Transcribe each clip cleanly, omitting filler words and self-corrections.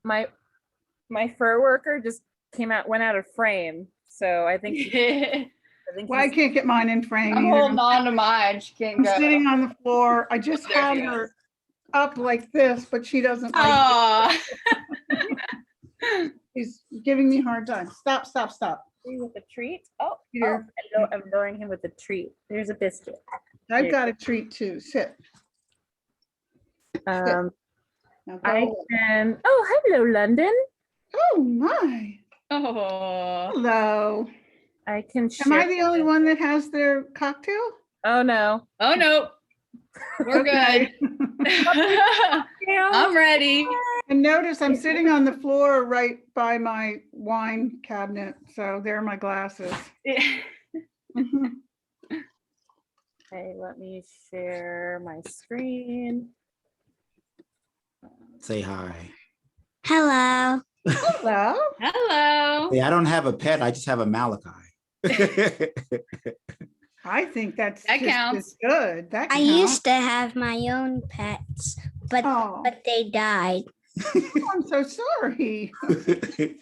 my fur worker just went out of frame. So I think Well, I can't get mine in frame I'm either. holding on to mine. She can't I'm go. sitting on the floor. I just had her up like this, but she doesn't like Aw. it. She's giving me a hard time. Stop, stop, stop. with a treat. Oh, Here. I'm luring him with a treat. There's a biscuit. I've got a treat too. Sit. Um, Now go I away. can. Oh, hello, London. Oh my. Oh. Hello. I can. Am I the only one that has their cocktail? Oh no. Oh no. We're Okay. good. I'm ready. And notice I'm sitting on the floor right by my wine cabinet. So there are my glasses. Okay, let me share my screen. Say hi. Hello. Hello. Hello. Hey, I don't have a pet. I just have a Malachi. I think That just counts. as good. That I counts. used to have my own pets, but Oh, they died. I'm so sorry. That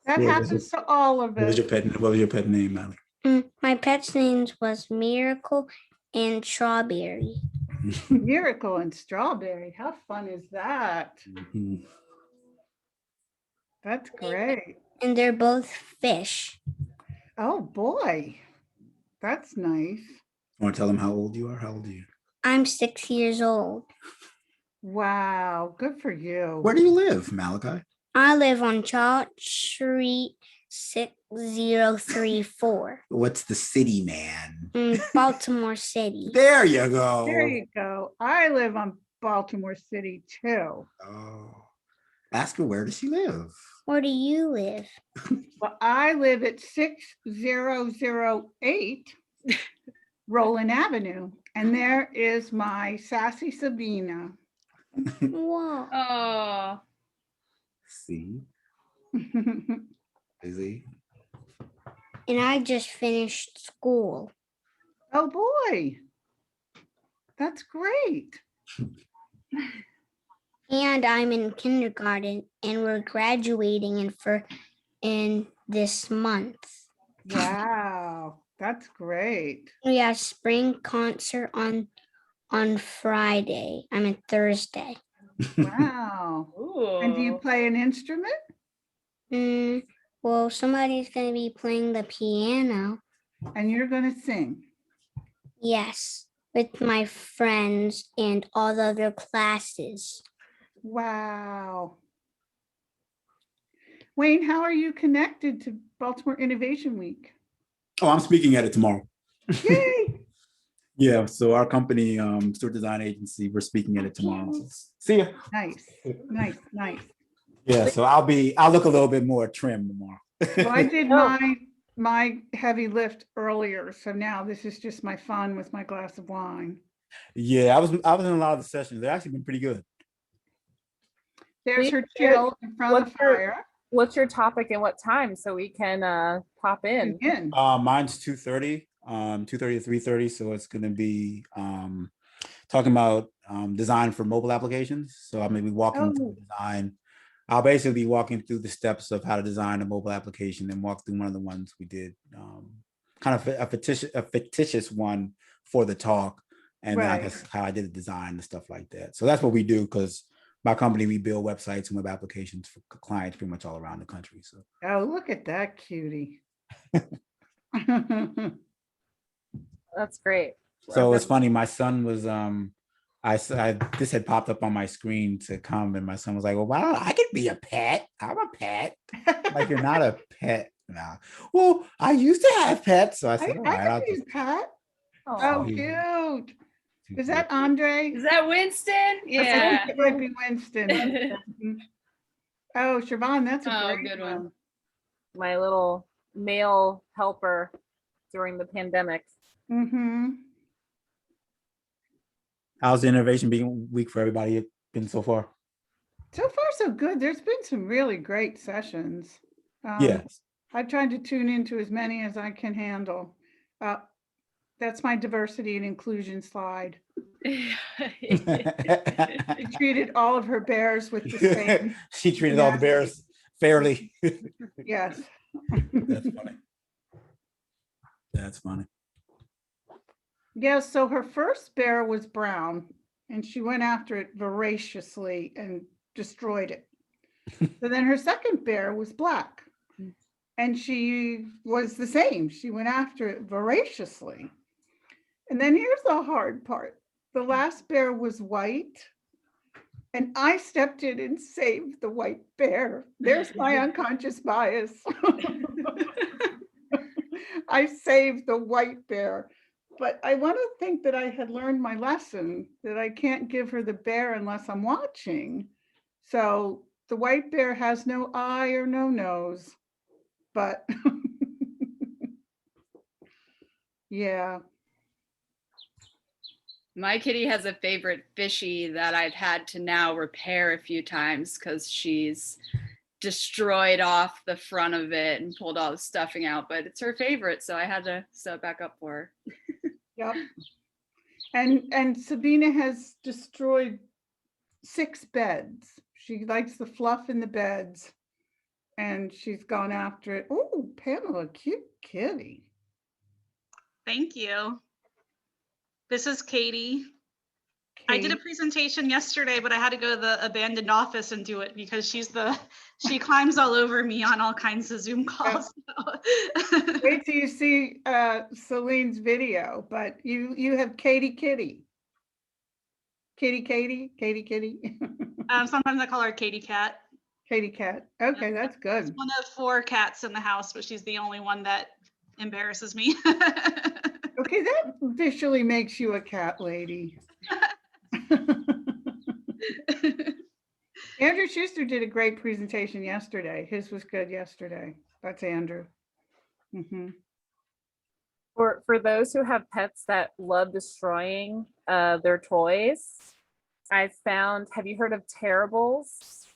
What was happens to all of What was us. your pet? What was your pet name, Malachi? My pet's names was Miracle and Strawberry. Miracle and strawberry. How fun is that? Mhm. That's great. And they're both fish. Oh boy. That's nice. Want to tell them how old you are? How old are you? I'm 6 years old. Wow. Good for you. Where do you live, Malachi? I live on Charles Street 6034 What's the city, man? in Baltimore City. There you go. There you go. I live on Baltimore City too. Oh, ask her, where does she live? Where do you live? Well, I live at 6008 Roland Avenue, and there is my sassy Sabina. Whoa. Oh. See, is he? And I just finished school. Oh boy. That's great. And I'm in kindergarten and we're graduating in this month. Wow. That's great. We have spring concert on Friday. I mean Thursday. Wow. And do you Ooh. play an instrument? Well, somebody's gonna be playing the piano. And you're going to sing? Yes, with my friends and all the other classes. Wow. Wayne, how are you connected to Baltimore Innovation Week? Oh, I'm speaking at it tomorrow. Yay! Yeah, so our company, Stewart Design Agency, we're speaking at it tomorrow. See ya. Nice, nice, nice. Yeah, so I'll look a little bit more trim tomorrow. Well, I did Oh. my heavy lift earlier, so now this is just my fun with my glass of wine. Yeah, I was in a lot of the sessions. They've actually been pretty good. There's Please her share chill in front of the fire. What's your topic and what time so we can pop in? Again. Mine's 2:30, 2:30 to 3:30. So it's gonna be talking about design for mobile applications. So I'm gonna be walking through design. I'll basically be walking through the steps of how to design a mobile application and walk through one of the ones we did, kind of a fictitious one for the talk, and then I Right. guess how I did the design and stuff like that. So that's what we do, because my company, we build websites and web applications for clients pretty much all around the country. So Oh, look at that cutie. That's great. so it's funny. My son was this had popped up on my screen to come, and my son was like, "Well, wow, I could be a pet. I'm a pet." Like, you're not a pet now. Well, I used to have pets, so I said, "All right, I I'll could be just." a pet. Oh, Oh, cute. Is that Andre? Is that Winston? Yeah. It might be Winston. Oh, Siobhan, that's a Oh, great good one. my little male helper during the pandemic. Mm-hmm. How's the innovation week for everybody been so far? So far, so good. There's been some really great sessions. Yes. I've tried to tune into as many as I can handle. That's my diversity and inclusion slide. She treated all of her bears with the same. She treated all the bears fairly. Yes. That's funny. That's funny. Yeah, so her first bear was brown and she went after it voraciously and destroyed it. So then her second bear was black and she was the same. She went after it voraciously. And then here's the hard part. The last bear was white and I stepped in and saved the white bear. There's my unconscious bias. I saved the white bear. But I want to think that I had learned my lesson, that I can't give her the bear unless I'm watching. So the white bear has no eye or no nose, but yeah. My kitty has a favorite fishy that I've had to now repair a few times because she's destroyed off the front of it and pulled all the stuffing out, but it's her favorite, so I had to sew it back up for her. Yep. And Sabina has destroyed 6 beds. She likes the fluff in the beds and she's gone after it. Oh, Pamela, cute kitty. Thank you. This is Katie. I did a Kate. presentation yesterday, but I had to go to the abandoned office and do it because she climbs all over me on all kinds of Zoom calls. Wait till you see Celine's video, but you have Katie Kitty. Kitty. Sometimes I call her Katie Cat. Katie Cat. Okay, that's She's good. one of 4 cats in the house, but she's the only one that embarrasses me. Okay, that officially makes you a cat lady. Andrew Schuster did a great presentation yesterday. His was good yesterday. That's Andrew. Mhm. For those who have pets that love destroying their toys, I found, have you heard of Terribles?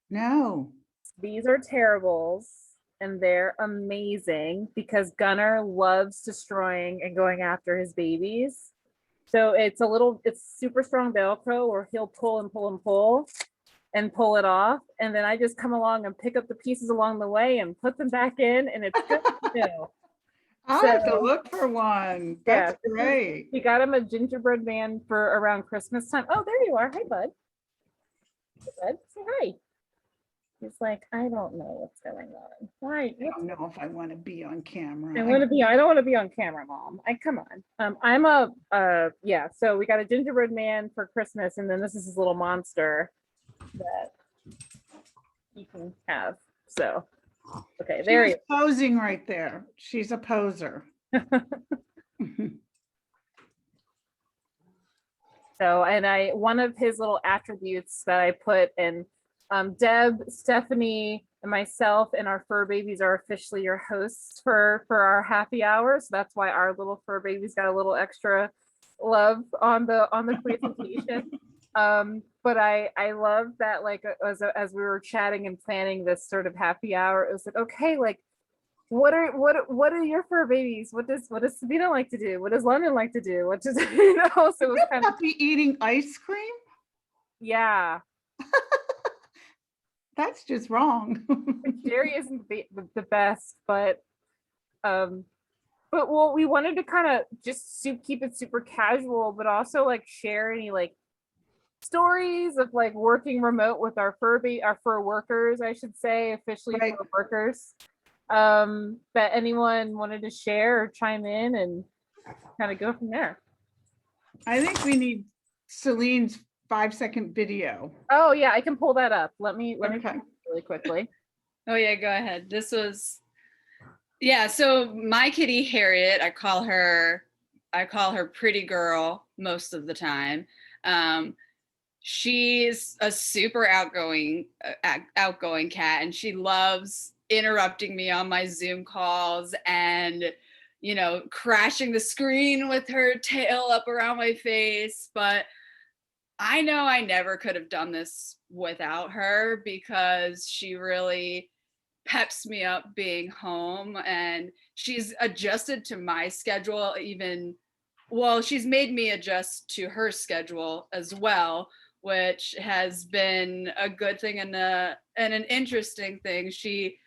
No. These are Terribles and they're amazing because Gunnar loves destroying and going after his babies. So it's super strong Velcro where he'll pull and pull and pull and pull it off. And then I just come along and pick up the pieces along the way and put them back in and it's good to do. I'll have to So- look for one. Yeah, That's great. We got him a gingerbread man for around Christmas time. Oh, there you are. Hi, bud. Hey, bud. Say hi. He's like, I don't know what's going on. Why? I don't know if I want to be on camera. I don't want to be on camera, Mom. Come on. Yeah, so we got a gingerbread man for Christmas, and then this is his little monster that you can have. So, okay, there he She's posing right there. She's a poser. So, and one of his little attributes that I put in, Deb, Stephanie, and myself and our fur babies are officially your hosts for our happy hour. So that's why our little fur babies got a little extra love on the presentation. But I love that, like, as we were chatting and planning this sort of happy hour, it was like, okay, like, what are your fur babies? What does Sabina like to do? What does London like to do? What does so it was kind of, Be eating ice cream? yeah. That's just wrong. Jerry isn't the best, but well, we wanted to kind of just keep it super casual, but also like share any like stories of like working remote with our fur workers, I should say, officially Right. fur workers. That anyone wanted to share or chime in and kind of go from there. I think we need Celine's 5-second video. Oh yeah, I can pull that up. Let me Okay. pull it really quickly. Oh yeah, go ahead. This was, yeah, so my kitty Harriet, I call her pretty girl most of the time. She's a super outgoing cat, and she loves interrupting me on my Zoom calls and, you know, crashing the screen with her tail up around my face. But I know I never could have done this without her because she really peps me up being home, and she's adjusted to my schedule even well, she's made me adjust to her schedule as well, which has been a good thing and an interesting thing. She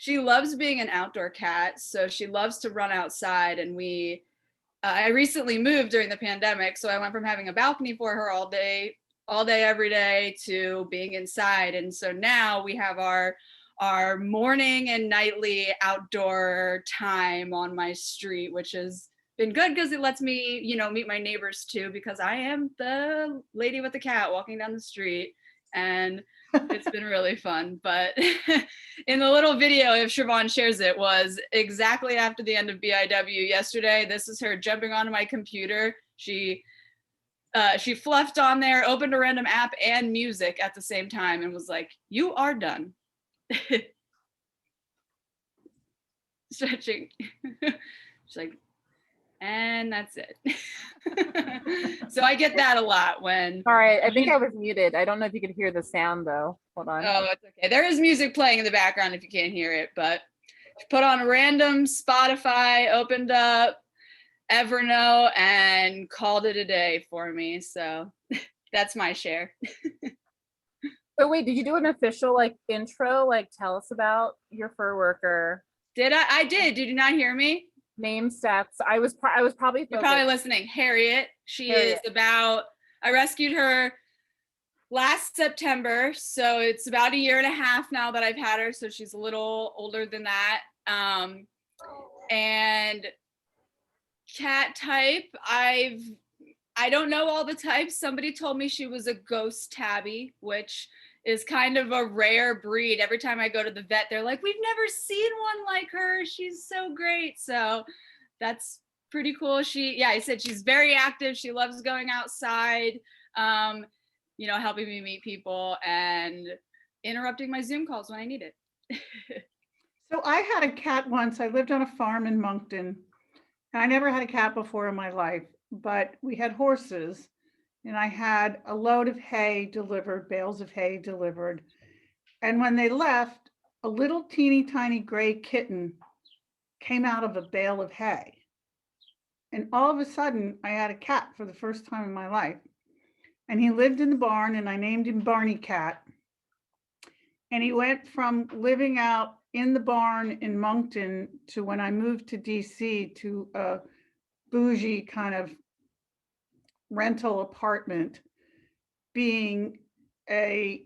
loves being an outdoor cat, so she loves to run outside. And I recently moved during the pandemic, so I went from having a balcony for her all day, every day, to being inside. And so now we have our morning and nightly outdoor time on my street, which has been good because it lets me, meet my neighbors too, because I am the lady with the cat walking down the street, and it's been really fun. But in the little video, if Siobhan shares it, was exactly after the end of BIW yesterday. This is her jumping onto my computer. She fluffed on there, opened a random app and music at the same time, and was like, "You are done." Stretching. She's like, and that's it. So I get that a lot when. All right, I think I was muted. I don't know if you could hear the sound though. Hold on. Oh, it's okay. There is music playing in the background if you can't hear it, but put on a random Spotify, opened up Evernote, and called it a day for me. So that's my share. So wait, did you do an official intro? Tell us about your fur worker. Did I? I did. Did you not hear me? Name, stats. I was probably You're probably listening. Harriet. She is I rescued her last September, so it's about 1.5 years now that I've had her. So she's a little older than that. And cat type, I don't know all the types. Somebody told me she was a ghost tabby, which is kind of a rare breed. Every time I go to the vet, they're like, "We've never seen one like her. She's so great." So that's pretty cool. I said she's very active. She loves going outside, helping me meet people and interrupting my Zoom calls when I need it. So I had a cat once. I lived on a farm in Moncton. And I never had a cat before in my life, but we had horses, and I had a load of hay delivered, bales of hay delivered. And when they left, a little teeny tiny gray kitten came out of a bale of hay. And all of a sudden, I had a cat for the first time in my life. And he lived in the barn, and I named him Barney Cat. And he went from living out in the barn in Moncton to, when I moved to DC, to a bougie kind of rental apartment, being an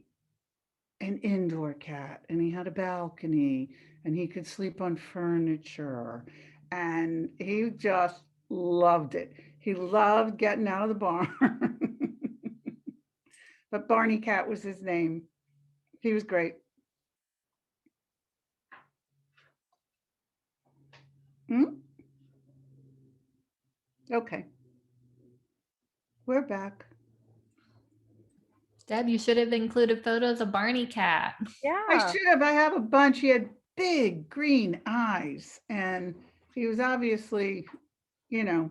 indoor cat. And he had a balcony, and he could sleep on furniture, and he just loved it. He loved getting out of the barn. But Barney Cat was his name. He was great. Okay. We're back. Deb, you should have included photos of Barney Cat. Yeah. I should have. I have a bunch. He had big green eyes, and he was obviously, a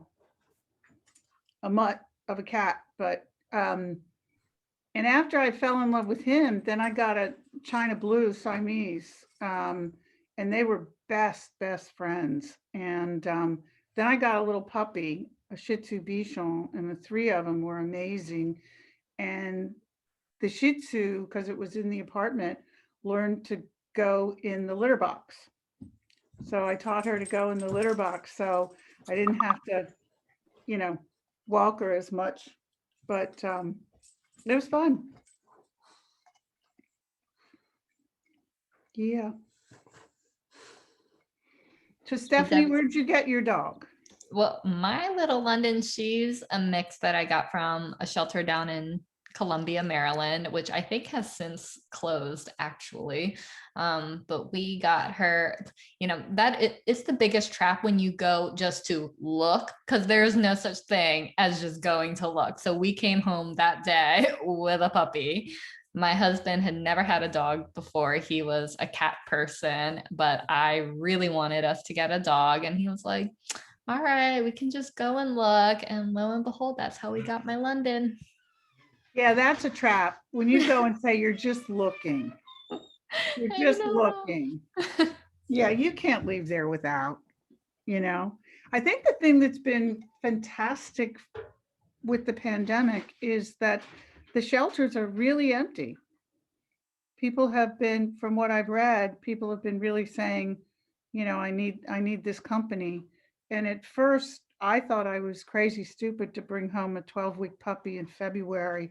mutt of a cat. But and after I fell in love with him, then I got a China Blue Siamese, and they were best friends. And then I got a little puppy, a Shih Tzu Bichon, and the three of them were amazing. And the Shih Tzu, because it was in the apartment, learned to go in the litter box. So I taught her to go in the litter box, so I didn't have to, walk her as much. But it was fun. Yeah. So Stephanie, where'd you get your dog? Well, my little London, she's a mix that I got from a shelter down in Columbia, Maryland, which I think has since closed actually. But we got her, it's the biggest trap when you go just to look, because there's no such thing as just going to look. So we came home that day with a puppy. My husband had never had a dog before. He was a cat person, but I really wanted us to get a dog. And he was like, all right, we can just go and look. And lo and behold, that's how we got my London. Yeah, that's a trap. When you go and say you're just looking, you're just looking. Yeah, you can't leave there without, I think the thing that's been fantastic with the pandemic is that the shelters are really empty. People have been, from what I've read, people have been really saying, you know, I need this company. And at first I thought I was crazy stupid to bring home a 12-week puppy in February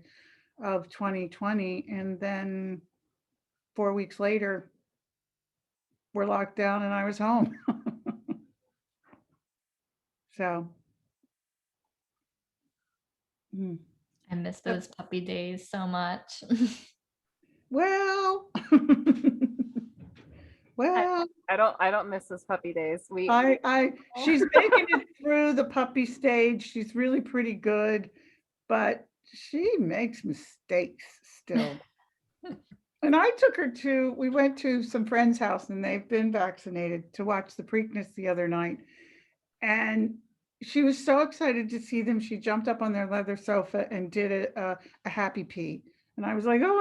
of 2020. And then 4 weeks later, we're locked down and I was home. So. mm. I miss those puppy days so much. Well, well, I don't miss those puppy days. she's making it through the puppy stage. She's really pretty good, but she makes mistakes still. And I took her we went to some friend's house and they've been vaccinated to watch the Preakness the other night. And she was so excited to see them. She jumped up on their leather sofa and did a happy pee. And I was like, oh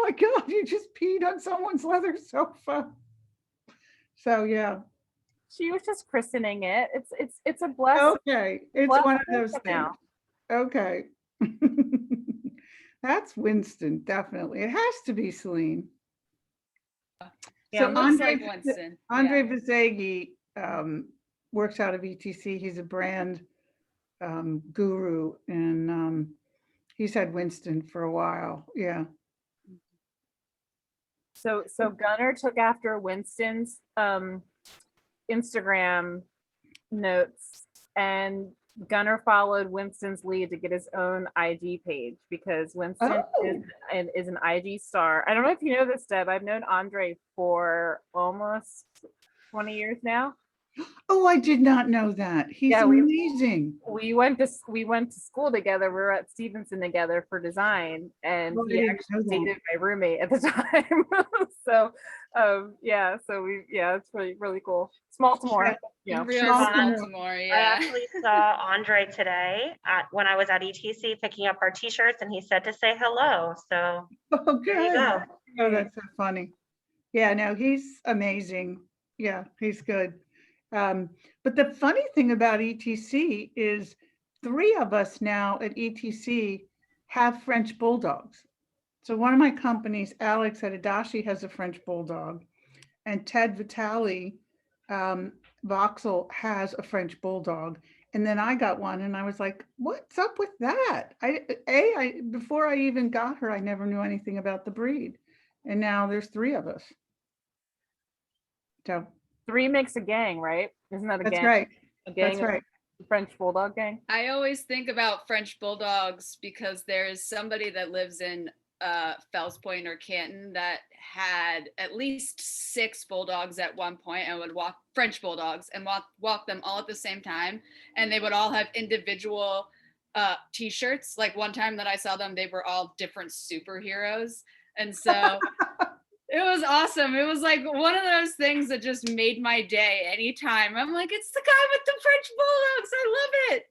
my God, you just peed on someone's leather sofa. So yeah. She was just christening it. It's a blessing. Okay. It's Blessing one of those things. now. Okay. That's Winston, definitely. It has to be Celine. Yeah, So looks like Winston. Andre Vizegi works out of ETC. He's a brand guru, and he's had Winston for a while. Yeah. So Gunnar took after Winston's Instagram notes, and Gunnar followed Winston's lead to get his own IG page because Winston is an IG star. I don't know if you know this, Deb. I've known Andre for almost 20 years now. Oh, I did not know that. He's amazing. We went to school together. We were at Stevenson together for design, and he actually dated my roommate at the time. So it's really cool. Small to more, Real Baltimore, I actually saw Andre today when I was at ETC picking up our t-shirts, and he said to say hello. So good. There you go. Oh, that's so funny. Yeah, no, he's amazing. Yeah, he's good. But the funny thing about ETC is 3 of us now at ETC have French bulldogs. So one of my companies, Alex at Adashi, has a French bulldog, and Ted Vitale, Voxel, has a French bulldog. And then I got one, and I was like, "What's up with that?" Before I even got her, I never knew anything about the breed, and now there's 3 of us. So 3 makes a gang, right? Isn't that a gang? That's right. A gang. That's right. French bulldog gang. I always think about French bulldogs because there's somebody that lives in Fells Point or Canton that had at least 6 bulldogs at one point and would walk French bulldogs and walk them all at the same time, and they would all have individual t-shirts. Like one time that I saw them, they were all different superheroes, and so it was awesome. It was like one of those things that just made my day anytime. I'm like, it's the guy with the French bulldogs. I love it.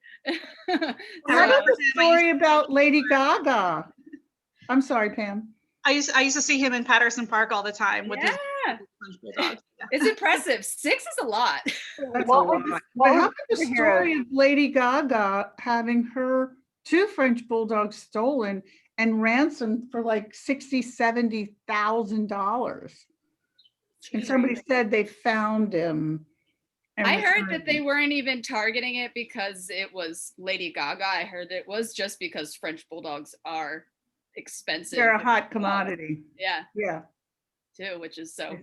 How about the story about Lady Gaga? I'm sorry, Pam. I used to see him in Patterson Park all the time with his French bulldogs. Yeah. It's impressive. 6 is a lot. That's a lot. But how about the story of Lady Gaga having her 2 French bulldogs stolen and ransomed for like $60,000-$70,000? And somebody said they found him. I heard that they weren't even targeting it because it was Lady Gaga. I heard it was just because French bulldogs are expensive. They're a hot commodity. Yeah. Yeah. Too, which is so.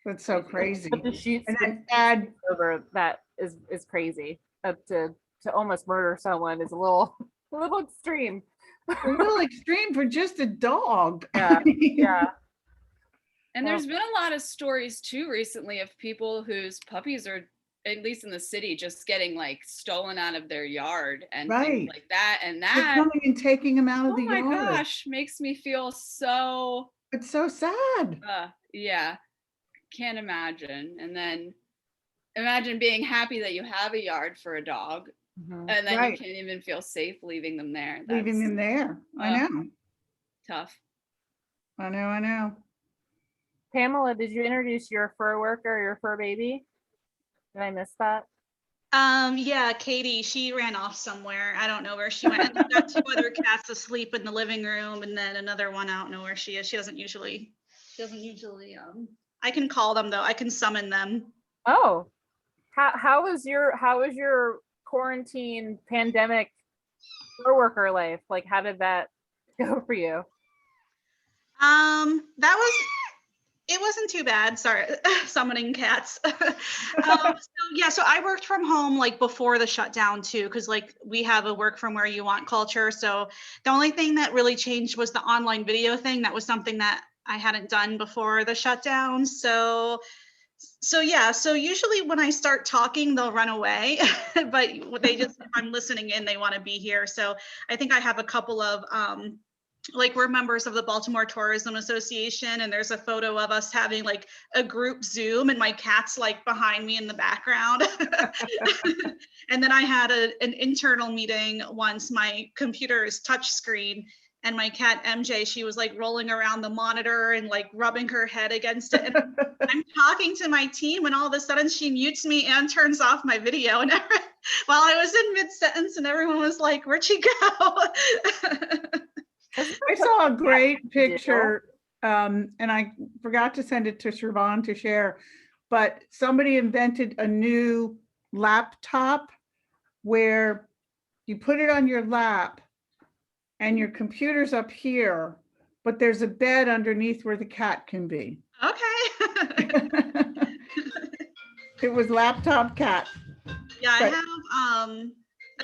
That's so crazy. But the shoots And then add over that is crazy. To almost murder someone is a little extreme. a little extreme for just a dog. Yeah. Yeah. And there's been a lot of stories too recently of people whose puppies are, at least in the city, just getting like stolen out of their yard and things like that. And They're that coming and taking them out of the yard. Oh my gosh, makes me feel so. It's so sad. Yeah, can't imagine. And then imagine being happy that you have a yard for a dog, and then you can't even feel safe leaving them there. Leaving them there. I know. Tough. I know. Pamela, did you introduce your fur worker, your fur baby? Did I miss that? Yeah, Katie, she ran off somewhere. I don't know where she went. And we've got 2 other cats asleep in the living room, and then another one, I don't know where she is. She doesn't usually, I can call them though. I can summon them. Oh, how was your quarantine pandemic coworker life? Like, how did that go for you? It wasn't too bad. Sorry, summoning cats. So I worked from home like before the shutdown too, because like we have a work from where you want culture. So the only thing that really changed was the online video thing. That was something that I hadn't done before the shutdown. So usually when I start talking, they'll run away, but if I'm listening in, they want to be here. So I think I have a couple of like we're members of the Baltimore Tourism Association, and there's a photo of us having like a group Zoom, and my cat's like behind me in the background. And then I had an internal meeting once. My computer is touch screen, and my cat MJ, she was like rolling around the monitor and like rubbing her head against it. And I'm talking to my team, and all of a sudden she mutes me and turns off my video. And while I was in mid-sentence, and everyone was like, "Where'd she go?" I saw a great picture, and I forgot to send it to Siobhan to share, but somebody invented a new laptop where you put it on your lap and your computer's up here, but there's a bed underneath where the cat can be. Okay. It was laptop cat. Yeah, I have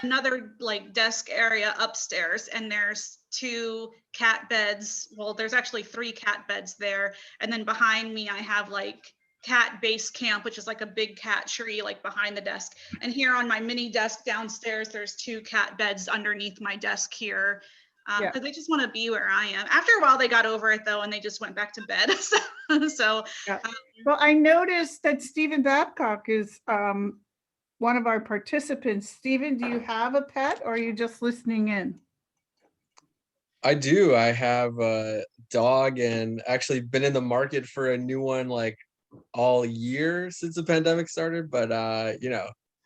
another like desk area upstairs, and there's 2 cat beds. Well, there's actually 3 cat beds there. And then behind me, I have like cat base camp, which is like a big cat tree like behind the desk. And here on my mini desk downstairs, there's 2 cat beds underneath my desk here. Because they just want to be where I am. After a while, they got over it though, and they just went back to bed. Well, I noticed that Stephen Babcock is one of our participants. Stephen, do you have a pet, or are you just listening in? I do. I have a dog, and actually been in the market for a new one like all year since the pandemic started. But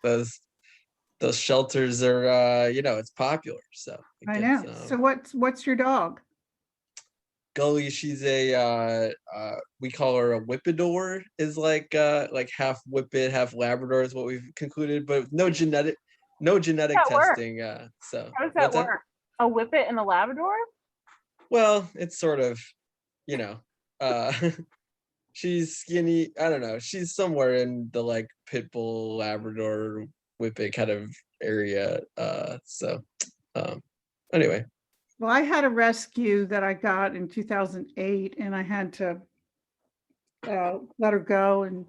those shelters are it's popular. So I know. So what's your dog? Gully, she's a we call her a Whippidor, is like half Whippet, half Labrador is what we've concluded, but no genetic testing. So how does that work? A Whippet and a Labrador? Well, it's sort of, she's skinny. I don't know. She's somewhere in the like pit bull, Labrador, Whippet kind of area. Anyway. Well, I had a rescue that I got in 2008, and I had to let her go in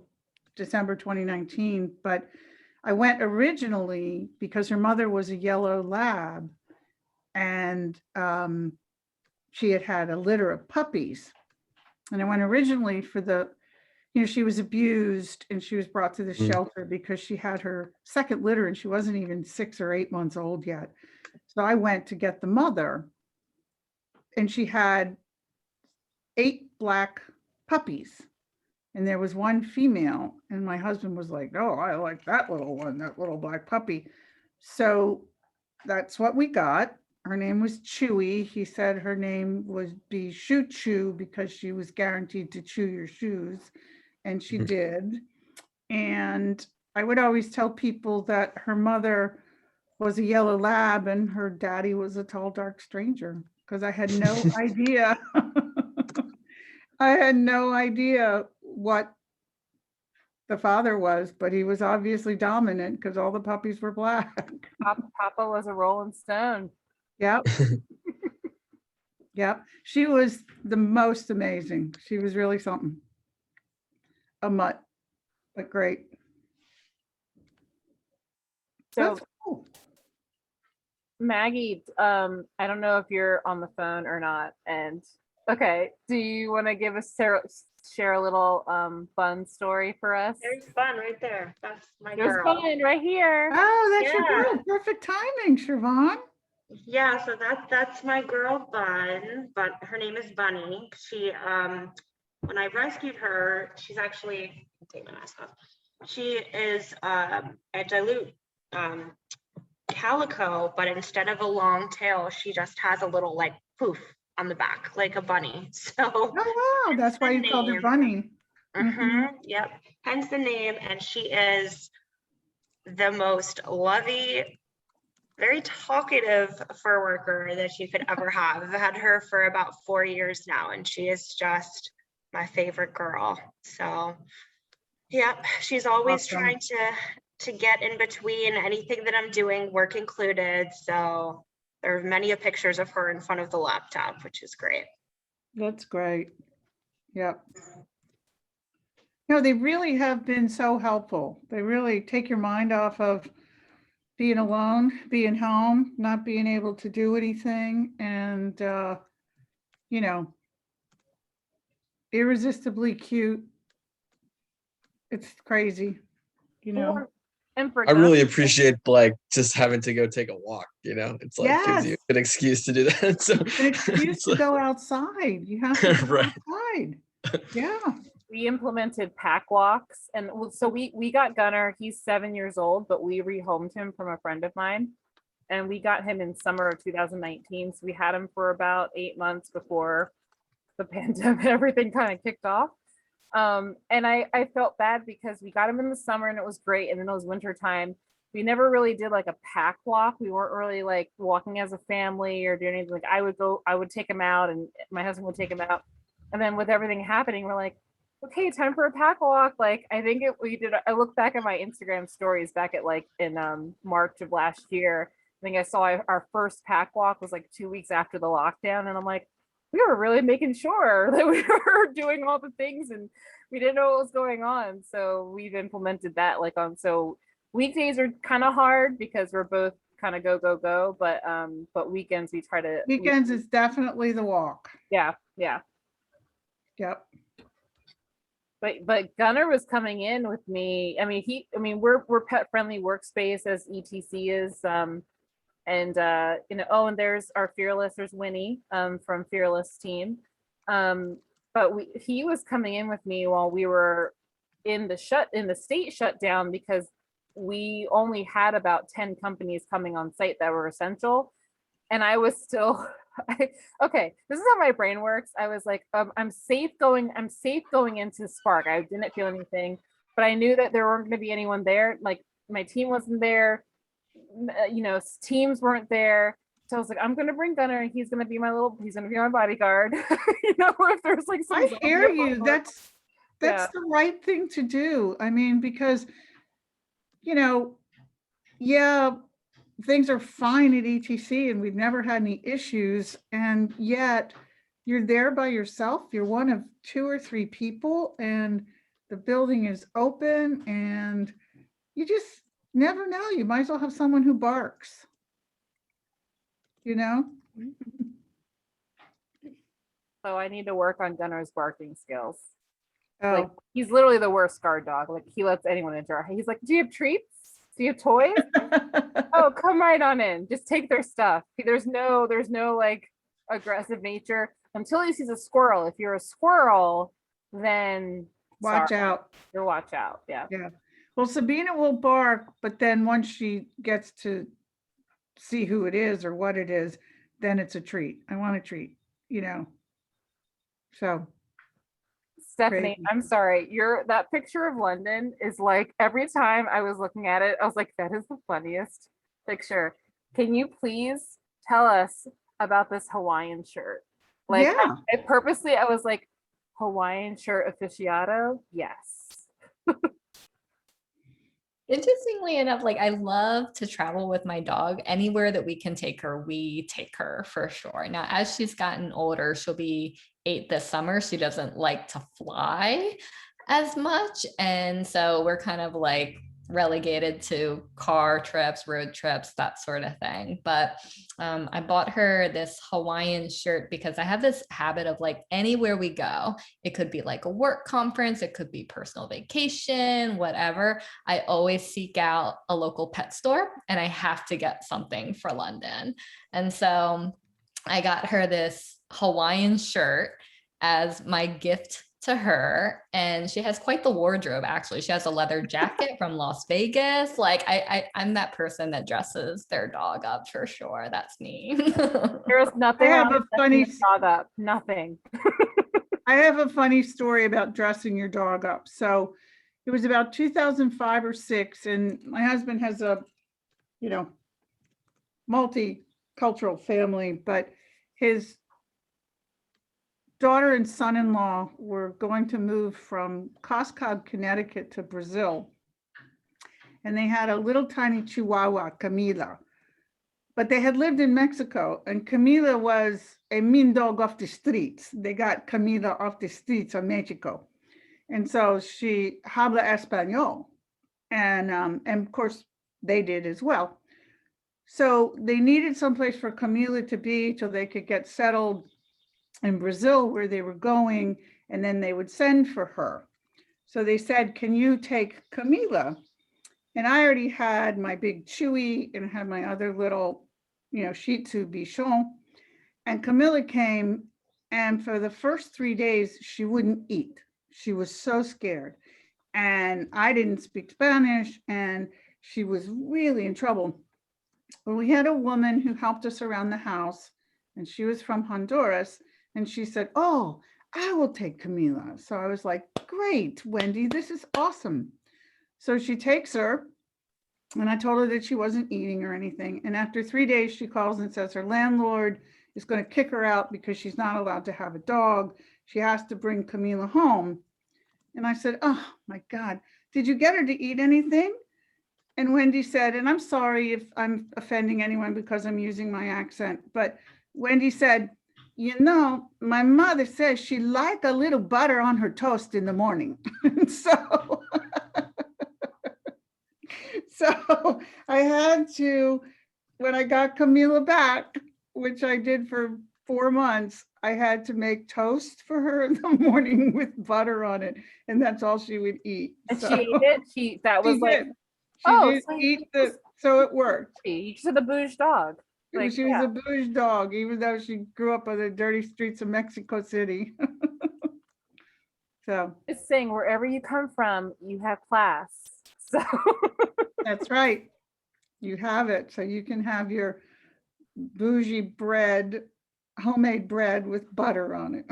December 2019. But I went originally because her mother was a yellow lab, and she had a litter of puppies. And I went originally for she was abused, and she was brought to the shelter because she had her second litter, and she wasn't even 6 or 8 months old yet. So I went to get the mother, and she had 8 black puppies, and there was 1 female, and my husband was like, "Oh, I like that little one, that little black puppy." So that's what we got. Her name was Chewy. He said her name would be Shoe Chew because she was guaranteed to chew your shoes, and she did. And I would always tell people that her mother was a yellow lab and her daddy was a tall, dark stranger, because I had no idea. I had no idea what the father was, but he was obviously dominant because all the puppies were black. Papa was a Rolling Stone. Yep. Yep. She was the most amazing. She was really something. A mutt, but great. So that's cool. Maggie, I don't know if you're on the phone or not. And okay, do you want to give us share a little fun story for us? There's Bun right there. That's my There's girl. Bun right here. Oh, that's your girl. Perfect timing, Siobhan. Yeah, so that's my girl Bun, but her name is Bunny. She when I rescued her, she's actually, I'll take my mask off. She is a dilute calico, but instead of a long tail, she just has a little like poof on the back, like a bunny. So Oh, wow, that's why you called her name. Bunny. Yep, hence the name. And she is the most lovey, very talkative fur worker that you could ever have. I've had her for about 4 years now, and she is just my favorite girl. So, yep, she's always Awesome. trying to get in between anything that I'm doing, work included. So there are many pictures of her in front of the laptop, which is great. That's great. Yep. No, they really have been so helpful. They really take your mind off of being alone, being home, not being able to do anything, and you know, irresistibly cute. It's crazy, you know. And for I really Gunner, appreciate like just having to go take a walk, you know, it's like gives you Yes, an excuse to do that. So an excuse it's to like- go outside. You have to go Right. outside. Yeah. we implemented pack walks, and so we got Gunner. He's 7 years old, but we rehomed him from a friend of mine, and we got him in summer of 2019. So we had him for about 8 months before the pandemic, everything kind of kicked off. And I felt bad because we got him in the summer and it was great, and then it was winter time. We never really did like a pack walk. We weren't really like walking as a family or doing anything. Like I would take him out, and my husband would take him out. And then with everything happening, we're like, okay, time for a pack walk. Like I think we did. I look back at my Instagram stories back at like in March of last year. I think I saw our first pack walk was like 2 weeks after the lockdown, and I'm like, we were really making sure that we were doing all the things, and we didn't know what was going on. So we've implemented that like on, so weekdays are kind of hard because we're both kind of go, but weekends we try to, Weekends is definitely the walk. yeah. Yep. But Gunner was coming in with me. I mean, we're pet friendly workspace as ETC is. And and there's our Fearless, there's Winnie from Fearless team. But he was coming in with me while we were in the state shutdown, because we only had about 10 companies coming on site that were essential. And I was still okay, this is how my brain works. I was like, I'm safe going into Spark. I didn't feel anything, but I knew that there weren't going to be anyone there. Like my team wasn't there, teams weren't there. So I was like, I'm gonna bring Gunner, and he's gonna be my bodyguard. If there's like some I hear zombie you. apocalypse. That's Yeah. the right thing to do. I mean, because, yeah, things are fine at ETC and we've never had any issues. And yet you're there by yourself. You're one of 2 or 3 people, and the building is open, and you just never know. You might as well have someone who barks, So I need to work on Gunner's barking skills. Oh, Like he's literally the worst guard dog. Like he lets anyone into our. He's like, "Do you have treats? Do you have toys? Oh, come right on in. Just take their stuff." There's no like aggressive nature until he sees a squirrel. If you're a squirrel, then watch sorry, out. you're watch out. Yeah. Yeah. Well, Sabina will bark, but then once she gets to see who it is or what it is, then it's a treat. I want a treat, So Stephanie, crazy. I'm sorry. That picture of London is like every time I was looking at it, I was like, that is the funniest picture. Can you please tell us about this Hawaiian shirt? Like Yeah. I was like, Hawaiian shirt aficionado? Yes. Interestingly enough, like I love to travel with my dog. Anywhere that we can take her, we take her for sure. Now, as she's gotten older, she'll be 8 this summer. She doesn't like to fly as much. And so we're kind of like relegated to car trips, road trips, that sort of thing. But I bought her this Hawaiian shirt because I have this habit of like anywhere we go, it could be like a work conference, it could be personal vacation, whatever. I always seek out a local pet store and I have to get something for London. And so I got her this Hawaiian shirt as my gift to her, and she has quite the wardrobe. Actually, she has a leather jacket from Las Vegas. Like I'm that person that dresses their dog up for sure. That's me. There's nothing I have wrong a with funny dressing your dog up. Nothing. I have a funny story about dressing your dog up. So it was about 2005 or 6, and my husband has a, multicultural family, but his daughter and son-in-law were going to move from Coscob, Connecticut to Brazil. And they had a little tiny Chihuahua, Camila. But they had lived in Mexico, and Camila was a mean dog off the streets. They got Camila off the streets of Mexico. And so she habla español. And of course, they did as well. So they needed someplace for Camila to be till they could get settled in Brazil where they were going, and then they would send for her. So they said, can you take Camila? And I already had my big Chewy and had my other little, Shih Tzu Bichon. And Camilla came, and for the first 3 days, she wouldn't eat. She was so scared. And I didn't speak Spanish, and she was really in trouble. But we had a woman who helped us around the house, and she was from Honduras. And she said, oh, I will take Camila. So I was like, great, Wendy, this is awesome. So she takes her, and I told her that she wasn't eating or anything. And after 3 days, she calls and says her landlord is going to kick her out because she's not allowed to have a dog. She has to bring Camila home. And I said, oh my God, did you get her to eat anything? And Wendy said, and I'm sorry if I'm offending anyone because I'm using my accent, but Wendy said, my mother says she liked a little butter on her toast in the morning. So I had to, when I got Camila back, which I did for 4 months, I had to make toast for her in the morning with butter on it. And that's all she would eat. And So she ate it. That was she like, did. oh, She so did eat so it worked. you just had a bouge dog. Like, She was a bouge dog, even though she grew up on the dirty streets of Mexico City. So just saying, wherever you come from, you have class. So that's right. You have it. So you can have your bougie bread, homemade bread with butter on it.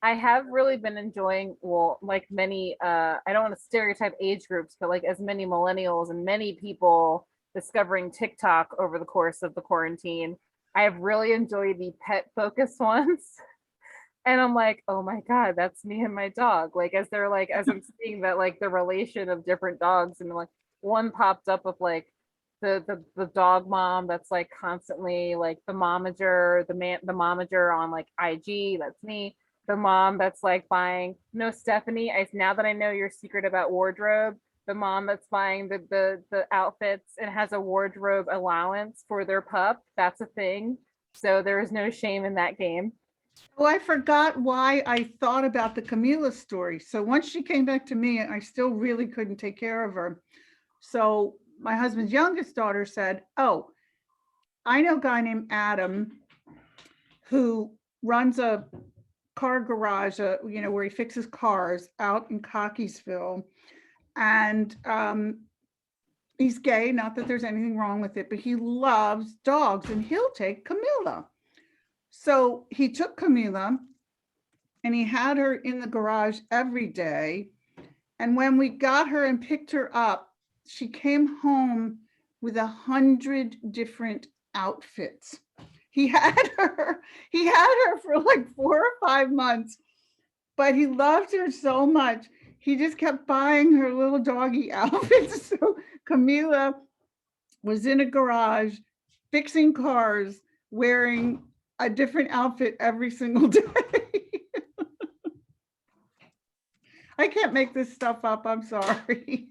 I have really been enjoying, well, like many, I don't want to stereotype age groups, but like as many millennials and many people discovering TikTok over the course of the quarantine, I have really enjoyed the pet focused ones. And I'm like, oh my God, that's me and my dog. Like, as I'm seeing that, like the relation of different dogs, and like one popped up with like the dog mom that's like constantly like the momager, the momager on like IG, that's me. The mom that's like buying, no, Stephanie, now that I know your secret about wardrobe, the mom that's buying the outfits and has a wardrobe allowance for their pup, that's a thing. So there is no shame in that game. Oh, I forgot why I thought about the Camila story. So once she came back to me, I still really couldn't take care of her. So my husband's youngest daughter said, oh, I know a guy named Adam who runs a car garage, where he fixes cars out in Cockeysville. And he's gay, not that there's anything wrong with it, but he loves dogs and he'll take Camila. So he took Camila and he had her in the garage every day. And when we got her and picked her up, she came home with 100 different outfits. He had her for like 4 or 5 months, but he loved her so much. He just kept buying her little doggy outfits. So Camila was in a garage fixing cars, wearing a different outfit every single day. I can't make this stuff up. I'm sorry.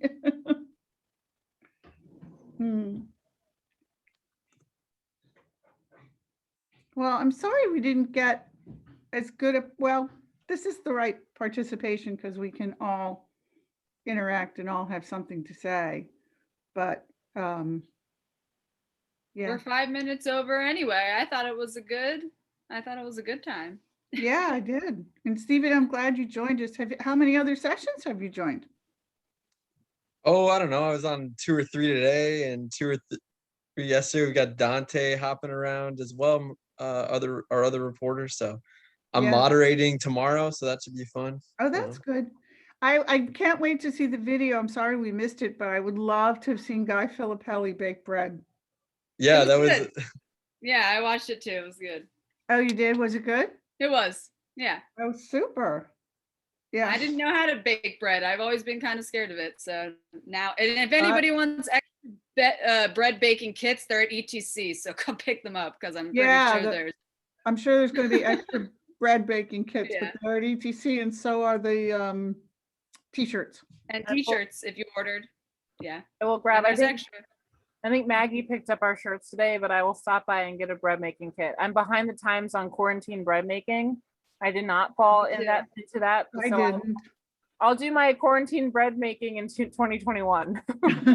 Well, I'm sorry we didn't get as good a, well, this is the right participation because we can all interact and all have something to say. But yeah. We're 5 minutes over anyway. I thought it was a good time. Yeah, I did. And Stephen, I'm glad you joined us. How many other sessions have you joined? Oh, I don't know. I was on 2 or 3 today and 2 or 3 yesterday. We got Dante hopping around as well. Our other reporters. So I'm Yeah. moderating tomorrow, so that should be fun. Oh, that's good. I can't wait to see the video. I'm sorry we missed it, but I would love to have seen Guy Filippelli bake bread. Yeah, It that was was good. Yeah, I watched it too. It was good. Oh, you did? Was it good? It was. Yeah. Oh, super. Yeah. I didn't know how to bake bread. I've always been kind of scared of it. So now, and if anybody wants extra bread baking kits, they're at ETC. So come pick them up because I'm pretty sure I'm sure there's going to be extra bread baking kits, Yeah. but they're at ETC, and so are the t-shirts. And t-shirts if you ordered. Yeah. I will grab. There's extra. I think Maggie picked up our shirts today, but I will stop by and get a bread making kit. I'm behind the times on quarantine bread making. I did not fall into that. I so didn't. I'll do my quarantine bread making in 2021. I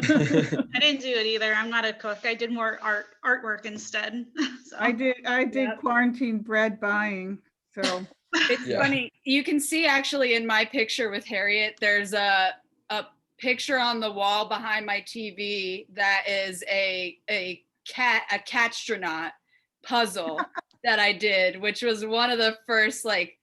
didn't do it either. I'm not a cook. I did more artwork instead. So. I did quarantine bread buying. So it's funny. You can see actually in my picture with Harriet, there's a picture on the wall behind my TV that is a catstronaut puzzle that I did, which was one of the first like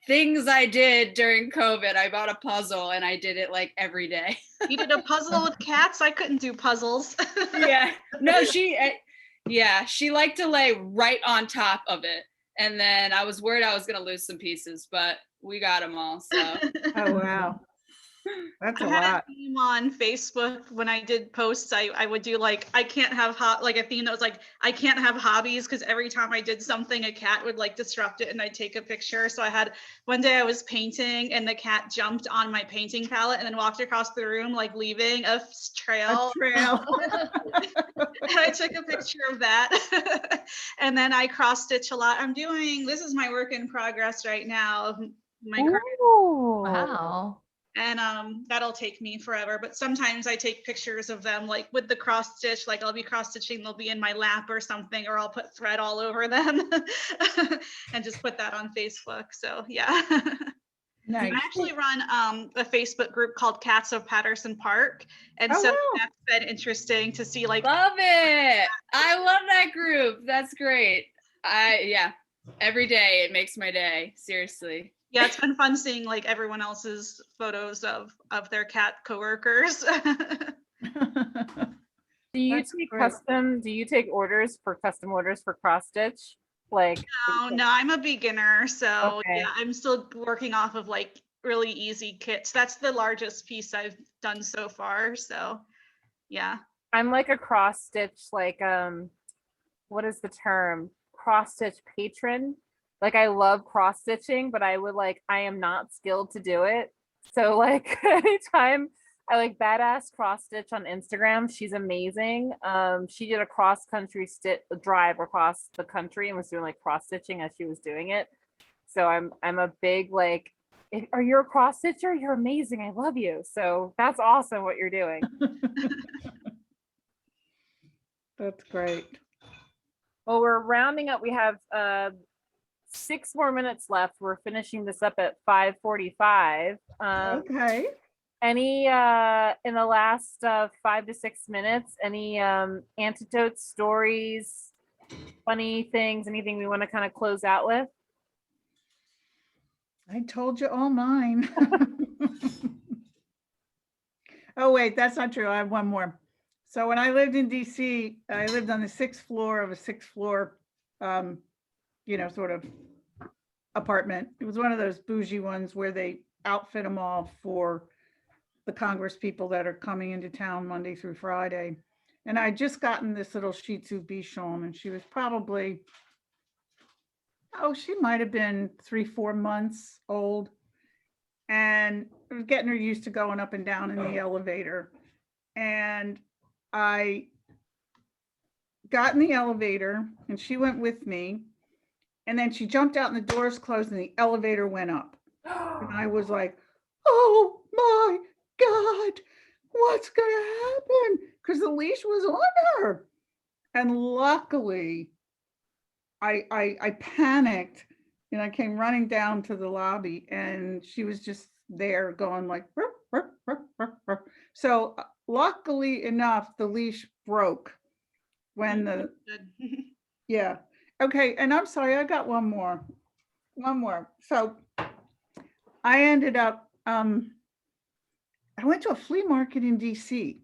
things I did during COVID. I bought a puzzle and I did it like every day. You did a puzzle with cats? I couldn't do puzzles. Yeah. No, she liked to lay right on top of it. And then I was worried I was going to lose some pieces, but we got them all. So. Oh, wow. That's a lot. I had a theme on Facebook when I did posts. I would do like, I can't have like a theme that was like, I can't have hobbies, because every time I did something, a cat would like disrupt it and I'd take a picture. So I had one day I was painting and the cat jumped on my painting palette and then walked across the room, like leaving a trail. And I took a picture of that. And then I cross stitch a lot. This is my work in progress right now. Wow. And that'll take me forever, but sometimes I take pictures of them like with the cross stitch, like I'll be cross stitching, they'll be in my lap or something, or I'll put thread all over them and just put that on Facebook. So yeah. Nice. I actually run a Facebook group called Cats of Patterson Park, and so that's been interesting to see. Like, love it. I love that group. That's great. Every day it makes my day. Seriously. Yeah, it's been fun seeing like everyone else's photos of their cat coworkers. Do you take orders for custom orders for cross stitch? Like no, I'm a beginner, so yeah, I'm still working off of like really easy kits. That's the largest piece I've done so far. So yeah. I'm like a cross stitch, like what is the term? Cross stitch patron. Like I love cross stitching, but I am not skilled to do it. So like anytime I like Badass Cross Stitch on Instagram, she's amazing. She did a cross country drive across the country and was doing like cross stitching as she was doing it. So I'm a big like, are you a cross stitcher? You're amazing. I love you. So that's awesome what you're doing. That's great. Well, we're rounding up. We have 6 more minutes left. We're finishing this up at 5:45. Okay. Any in the last 5 to 6 minutes, any anecdotes, stories, funny things, anything we want to kind of close out with? I told you all mine. Oh wait, that's not true. I have one more. So when I lived in DC, I lived on the 6th floor of a 6th floor sort of apartment. It was one of those bougie ones where they outfit them all for the Congress people that are coming into town Monday through Friday. And I just gotten this little Shih Tzu Bichon, and she was probably, she might have been 3-4 months old. And I was getting her used to going up and down in the elevator. And I got in the elevator and she went with me. And then she jumped out and the doors closed and the elevator went up. And I was like, oh my God, what's going to happen? Because the leash was on her. And luckily, I panicked and I came running down to the lobby, and she was just there going like, "Ruff, ruff, ruff, ruff, ruff." So luckily enough, the leash broke when the, Good. yeah. Okay, and I'm sorry, I got one more. So I ended up, I went to a flea market in DC,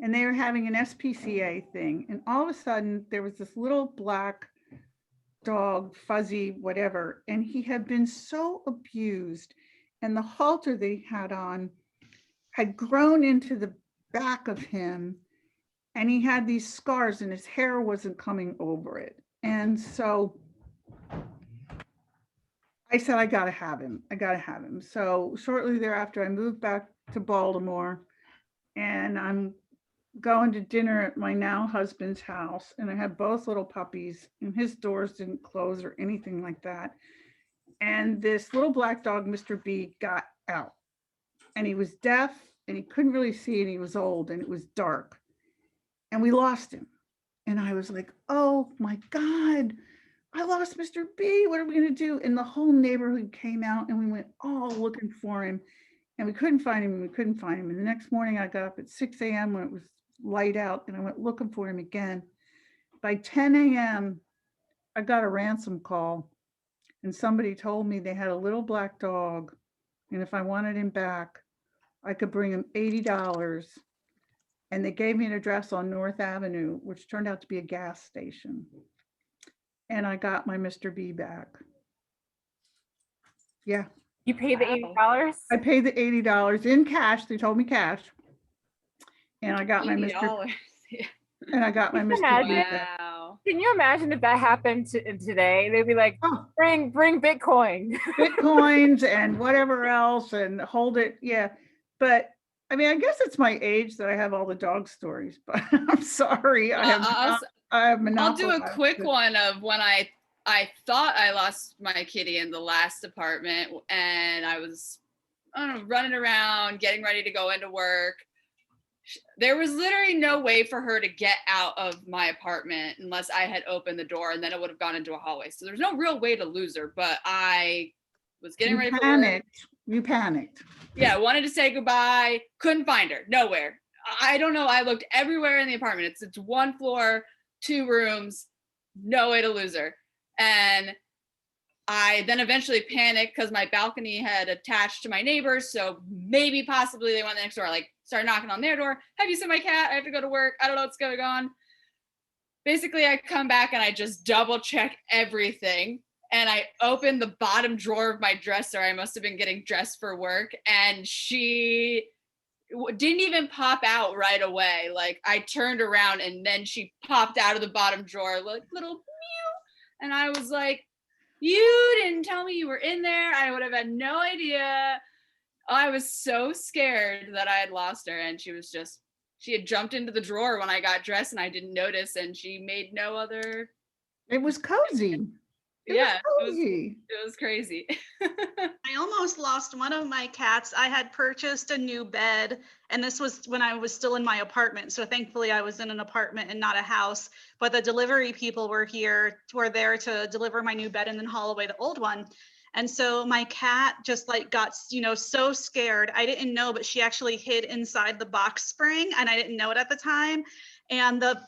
and they were having an SPCA thing. And all of a sudden there was this little black dog, fuzzy, whatever. And he had been so abused, and the halter that he had on had grown into the back of him. And he had these scars, and his hair wasn't coming over it. And so I said, I gotta have him. I gotta have him. So shortly thereafter, I moved back to Baltimore, and I'm going to dinner at my now husband's house, and I had both little puppies, and his doors didn't close or anything like that. And this little black dog, Mr. B, got out, and he was deaf, and he couldn't really see, and he was old, and it was dark, and we lost him. And I was like, oh my God, I lost Mr. B. What are we going to do? And the whole neighborhood came out, and we went all looking for him, and we couldn't find him, and we couldn't find him. And the next morning I got up at 6 a.m. when it was light out, and I went looking for him again. By 10 a.m. I got a ransom call, and somebody told me they had a little black dog, and if I wanted him back, I could bring him $80. And they gave me an address on North Avenue, which turned out to be a gas station. And I got my Mr. B back. Yeah, You paid the $80? I paid the $80 in cash. They told me cash. And I got my Mr. $80. And I got my Can you Mr. B imagine? back. Wow. Can you imagine if that happened today? They'd be like, Oh, bring Bitcoin. Bitcoins and whatever else, and hold it. Yeah. But I mean, I guess it's my age that I have all the dog stories, but I'm sorry. I have I'll do a monopolized quick it. one of when I thought I lost my kitty in the last apartment, and I was, I don't know, running around, getting ready to go into work. There was literally no way for her to get out of my apartment unless I had opened the door, and then it would have gone into a hallway. So there's no real way to lose her, but I was getting You ready for work. panicked. You panicked. Yeah, wanted to say goodbye, couldn't find her, nowhere. I don't know. I looked everywhere in the apartment. It's one floor, 2 rooms, no way to lose her. And I then eventually panicked because my balcony had attached to my neighbors. So maybe possibly they went next door, like started knocking on their door. Have you seen my cat? I have to go to work. I don't know what's going on. Basically, I come back and I just double check everything. And I opened the bottom drawer of my dresser. I must have been getting dressed for work. And she didn't even pop out right away. Like I turned around and then she popped out of the bottom drawer, like little meow. And I was like, you didn't tell me you were in there. I would have had no idea. I was so scared that I had lost her. And she had jumped into the drawer when I got dressed and I didn't notice. And she made no other. It was cozy. Yeah, cozy. it was crazy. I almost lost one of my cats. I had purchased a new bed, and this was when I was still in my apartment. So thankfully I was in an apartment and not a house, but the delivery people were there to deliver my new bed and then haul away the old one. And so my cat just like got, so scared. I didn't know, but she actually hid inside the box spring, and I didn't know it at the time. And the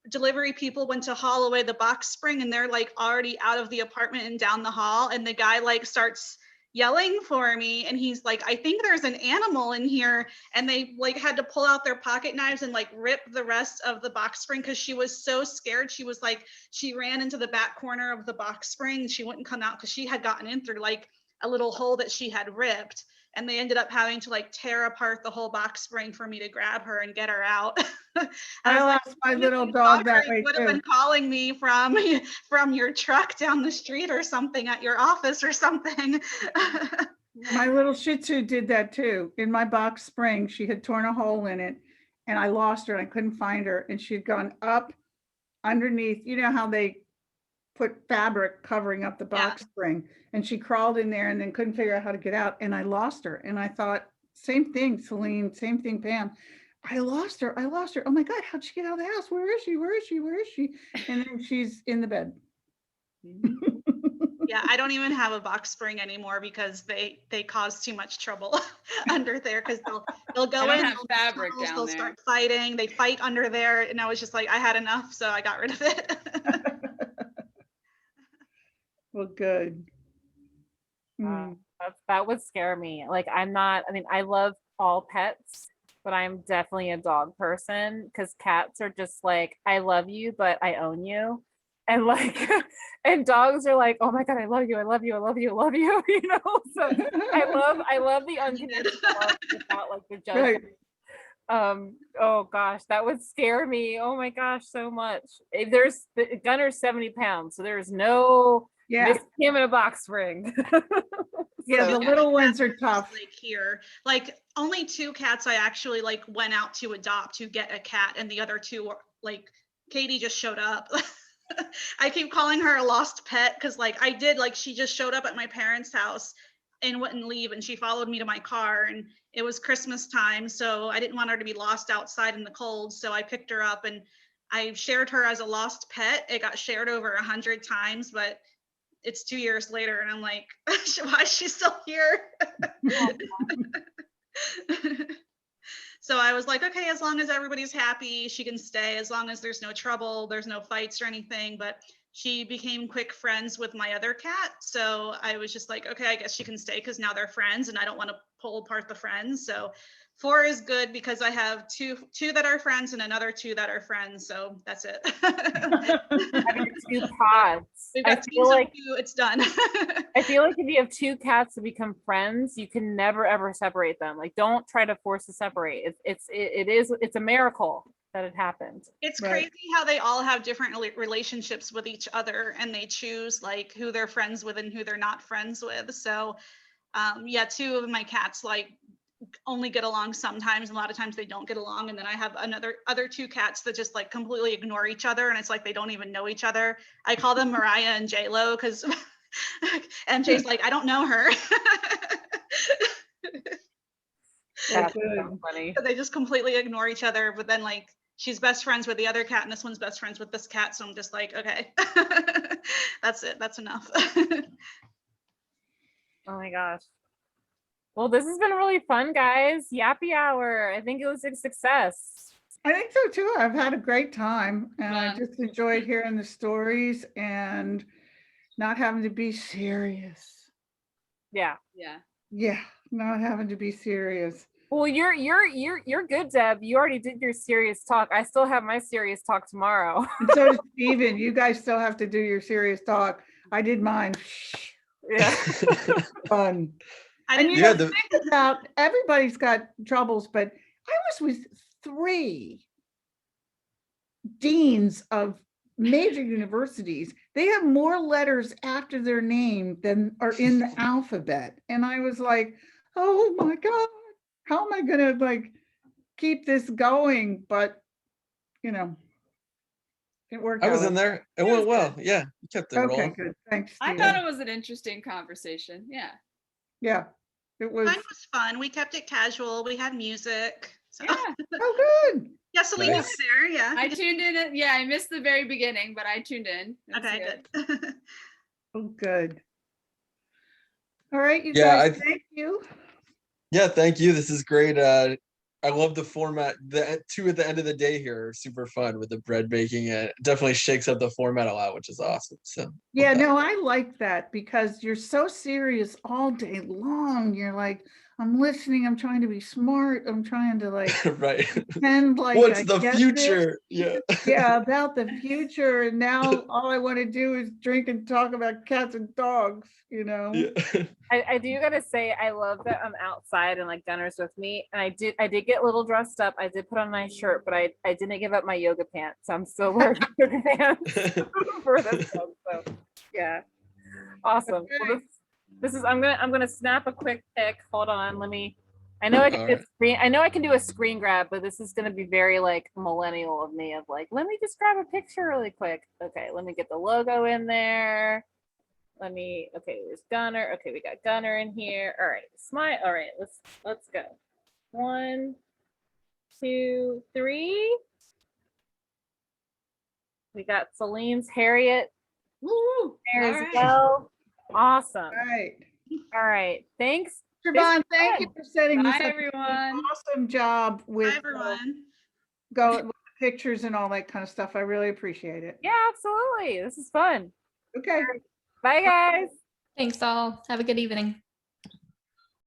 delivery people went to haul away the box spring, and they're like already out of the apartment and down the hall, and the guy like starts yelling for me, and he's like, I think there's an animal in here. And they like had to pull out their pocket knives and like rip the rest of the box spring because she was so scared. She was like, she ran into the back corner of the box spring and she wouldn't come out because she had gotten in through like a little hole that she had ripped. And they ended up having to like tear apart the whole box spring for me to grab her and get her out. I lost my little dog that way would have been too. calling me from your truck down the street or something at your office or something. My little Shih Tzu did that too. In my box spring, she had torn a hole in it, and I lost her and I couldn't find her. And she had gone up underneath, you know how they put fabric covering up the box spring, and she crawled in there and then couldn't figure out how to get out, and I lost her. And I thought, same thing, Celine, same thing, Pam. I lost her. Oh my God, how'd she get out of the house? Where is she? And then she's in the bed. Yeah, I don't even have a box spring anymore because they cause too much trouble under there because they'll go don't in, have they'll make fabric tunnels, down they'll there. start fighting, they fight under there, and I was just like, I had enough, so I got rid of it. Well, good. Uh, Mm. that would scare me. Like I'm not, I mean, I love all pets, but I'm definitely a dog person because cats are just like, I love you, but I own you. And like, and dogs are like, oh my God, I love you, I love you, I love you, I love you, you know? So I love the unconditional love without like the judgment. Right. Oh gosh, that would scare me. Oh my gosh, so much. There's Gunner's 70 pounds, so there's no Yeah. missing him in a box spring. Yeah, the little ones are Just, tough. like here, like only 2 cats I actually like went out to adopt to get a cat, and the other 2 were like Katie just showed up. I keep calling her a lost pet because like I did, like she just showed up at my parents' house and wouldn't leave, and she followed me to my car, and it was Christmas time, so I didn't want her to be lost outside in the cold, so I picked her up and I shared her as a lost pet. It got shared over 100 times, but it's 2 years later and I'm like, why is she still here? So I was like, okay, as long as everybody's happy, she can stay, as long as there's no trouble, there's no fights or anything. But she became quick friends with my other cat. So I was just like, okay, I guess she can stay because now they're friends and I don't want to pull apart the friends. So 4 is good because I have two that are friends and another 2 that are friends. So that's it. Having 2 pods. We've I got feel teams of like 2, it's done. I feel like if you have 2 cats to become friends, you can never ever separate them. Like don't try to force to separate. It's a miracle that it happened. It's Right. crazy how they all have different relationships with each other and they choose like who they're friends with and who they're not friends with. So yeah, 2 of my cats like only get along sometimes, and a lot of times they don't get along. And then I have other 2 cats that just like completely ignore each other, and it's like they don't even know each other. I call them Mariah and J-Lo because MJ's like, I don't know her. That's good. so funny. They just completely ignore each other, but then like she's best friends with the other cat and this one's best friends with this cat, so I'm just like, okay. That's it, that's enough. Oh my gosh. Well, this has been really fun, guys. Yappy Hour. I think it was a success. I think so too. I've had a great time and I Fun. just enjoyed hearing the stories and not having to be serious. Yeah. Yeah. Yeah, not having to be serious. Well, you're good, Deb. You already did your serious talk. I still have my serious talk tomorrow. And so does Steven. You guys still have to do your serious talk. I did mine. Yeah. Fun. I And didn't you Yeah, know, the- think about everybody's got troubles, but I was with 3 deans of major universities. They have more letters after their name than are in the alphabet. And I was like, oh my God, how am I gonna like keep this going? But you know, it worked I out. was in there. It was went well. good. Yeah, you kept it Okay, rolling. good. Thanks, I Steven. thought it was an interesting conversation. Yeah. Yeah, it was. Mine was fun. We kept it casual. We had music. So. Yeah. Oh, good. Yeah, Celine, you Nice. were there. Yeah. I tuned in. Yeah, I missed the very beginning, but I tuned in. It was Okay, good. Oh, good. All right, you Yeah, guys, thank you. Yeah, thank you. This is great. I love the format. The 2 at the end of the day here are super fun with the bread baking. And it definitely shakes up the format a lot, which is awesome. So Yeah, love that. no, I like that because you're so serious all day long. You're like, I'm listening, I'm trying to be smart, I'm trying to like Right. pretend like What's I the get this. future? Yeah. Yeah, about the future. And now all I want to do is drink and talk about cats and dogs, you know? Yeah. I do gotta say I love that I'm outside and like Gunner's with me. And I did get a little dressed up. I did put on a nice shirt, but I didn't give up my yoga pants. So I'm still wearing yoga pants for this one. So yeah. Awesome. Well, this is I'm gonna snap a quick pic. Hold on. I know I can All do a right. screen. I know I can do a screen grab, but this is gonna be very like millennial of me of like, let me just grab a picture really quick. Okay, let me get the logo in there. Okay, there's Gunner. Okay, we got Gunner in here. All right, smile. All right, let's go. 1, 2, 3. We got Celine's Harriet Woo! there All as right. well. Awesome. Right. All right. Thanks. Siobhan, thank you for setting Bye, this up. everyone. Awesome job Bye, with everyone. with the pictures and all that kind of stuff. I really appreciate it. Yeah, absolutely. This is fun. Okay. Bye, guys. Thanks all. Have a good evening.